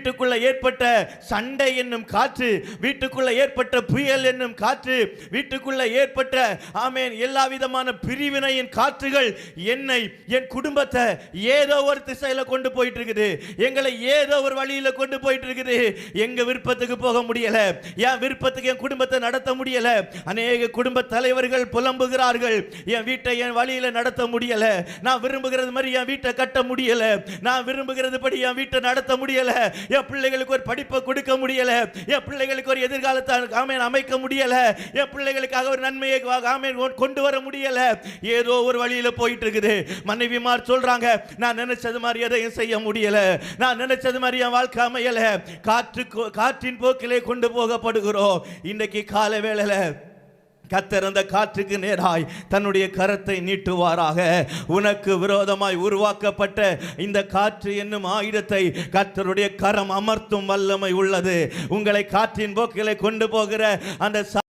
வீட்டுக்குள்ள ஏற்பட்ட சண்டை என்னும் காற்று, வீட்டுக்குள்ள ஏற்பட்ட புயல் என்னும் காற்று, வீட்டுக்குள்ள ஏற்பட்ட ஆமென் எல்லா விதமான பிரிவினையின் காற்றுகள் என்னை என் குடும்பத்தை ஏதோ ஒரு திசையில கொண்டு போயிட்டு இருக்குது. எங்களை ஏதோ ஒரு வழியில கொண்டு போயிட்டு இருக்குது. எங்க விருப்பத்துக்கு போக முடியல, என் விருப்பத்துக்கு என் குடும்பத்தை நடத்த முடியல. அநேக குடும்ப தலைவர்கள் புலம்புகிறார்கள், என் வீட்டை என் வழியில நடத்த முடியல, நான் விரும்புகிறது மாதிரி என் வீட்டை கட்ட முடியல, நான் விரும்புகிறது படி என் வீட்டை நடத்த முடியல, என் பிள்ளைகளுக்கு ஒரு படிப்பை கொடுக்க முடியல, என் பிள்ளைகளுக்கு ஒரு எதிர்காலத்தை ஆமென் அமைக்க முடியல, என் பிள்ளைகளுக்காக ஒரு நன்மையை ஆமென் கொண்டு வர முடியல. ஏதோ ஒரு வழியில போயிட்டு இருக்குது. மனைவிமார் சொல்றாங்க, நான் நினைச்சது மாதிரி எதையும் செய்ய முடியல, நான் நினைச்சது மாதிரி என் வாழ்க்கை அமையல, காற்றின் போக்கிலே கொண்டு போகப்படுகிறோம். இன்றைக்கு காலை வேளையில கர்த்தர் அந்த காற்றுக்கு நேராய் தன்னுடைய கரத்தை நீட்டுவாராக. உனக்கு விரோதமாய் உருவாக்கப்பட்ட இந்த காற்று என்னும் ஆயுதத்தை கர்த்தருடைய கரம் அமர்த்தும் வல்லமை உள்ளது. உங்களை காற்றின் போக்கிலே கொண்டு போகிற அந்த